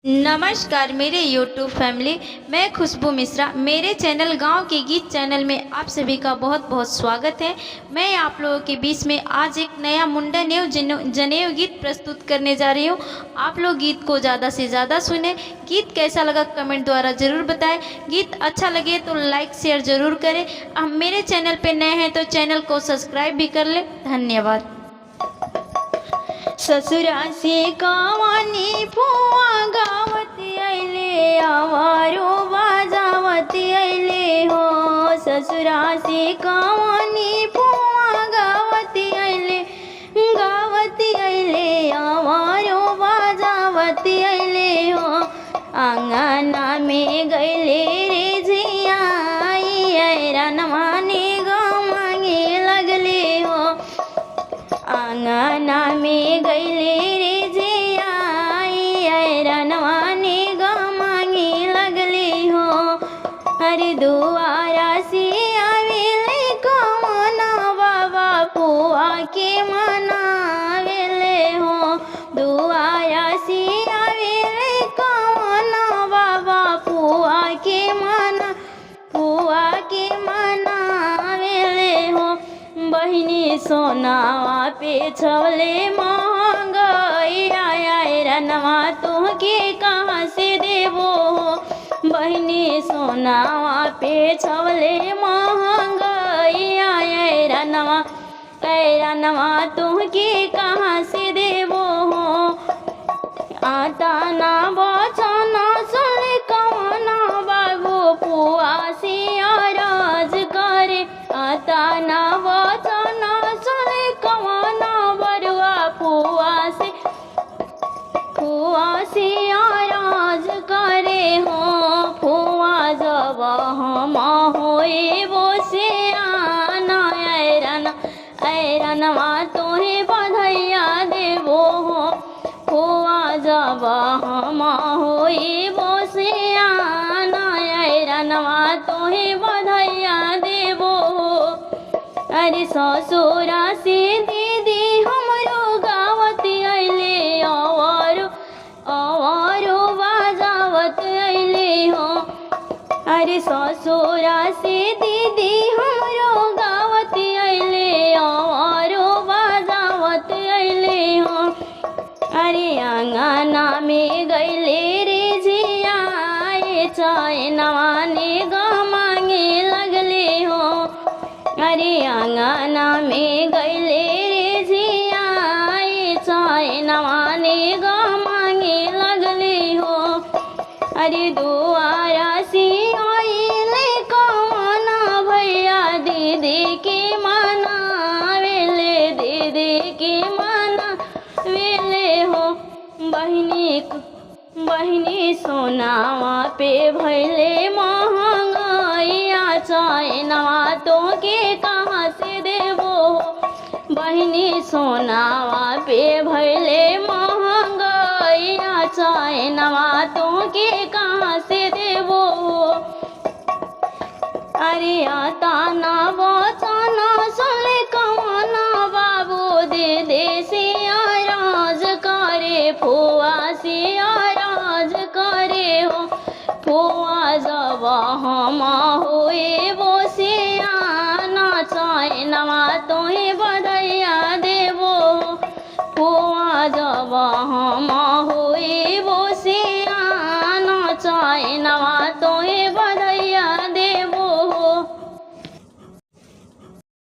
नमस्कार मेरे YouTube family, मैं खुशबू मिश्रा। मेरे चैनल गांव के गीत चैनल में आप सभी का बहुत बहुत स्वागत है। मैं आप लोगों के बीच में आज एक नया मुंडन एवं जनेऊ गीत प्रस्तुत करने जा रही हूं। आप लोग गीत को ज़्यादा से ज़्यादा सुने। गीत कैसा लगा कमेंट द्वारा ज़रूर बताएं। गीत अच्छा लगे तो लाइक शेयर ज़रूर करें। अब मेरे चैनल पर नए हैं तो चैनल को सब्सक्राइब भी कर लें। धन्यवाद। ससुरा से कावानी फुआ गावती आइले, आवारो बाजावती आइले हो। ससुरा से कावानी फुआ गावती आइले, आवारो बाजावती आइले हो। आंगना में गैले रे झिया, रनमाने गाँव मांगे लगले हो। आंगना में गैले रे झिया, रनवाने गाँव मांगे लगले हो। अरे दुआरा से आवेले कमना बाबा फुआ के मनावेले हो। दुआरा से आवेले कमना बाबा फुआ के मनावेले हो। बहिनी सोनावा पे छवले महंगाई, रनवा तुहके कहाँ से देवो हो। बहिनी सोनावा पे छवले महंगाई, रनवा तुहके कहाँ से देवो हो। आता ना बचना सुन कवना बाबू फुआ से आराज करे। आता ना बचना सुन कवना बरुआ फुआ से आराज करे हो। फुआ जब हम होए वो से आना, रनवा तोहे बधैया देवो हो। फुआ जब हम होए वो से आना, रनवा तोहे बधैया देवो हो। अरे ससुरा से दीदी हमरो गावती आइले, आवारो बाजावत आइले हो। अरे ससुरा से दीदी हमरो गावती आइले, आवारो बाजावत आइले हो। अरे आंगना में गैले रे झिया, नवाने गाँव मांगे लगले हो। अरे आंगना में गैले रे झिया, नवाने गाँव मांगे लगले हो। अरे दुआरा से आइले कवना भैया दीदी के मनावेले, हो। बहिनी सोनावा पे भैले महंगाइया, नवा तोहके कहाँ से देवो हो। बहिनी सोनावा पे भैले महंगाइया, नवा तोहके कहाँ से देवो हो। अरे आता ना बचना सुन कवना बाबू दे से आराज करे। फुआ से आराज करे हो। फुआ जब हम होए वो से आना, नवा तोहे बधैया देवो हो। फुआ जब हम होए वो से आना, नवा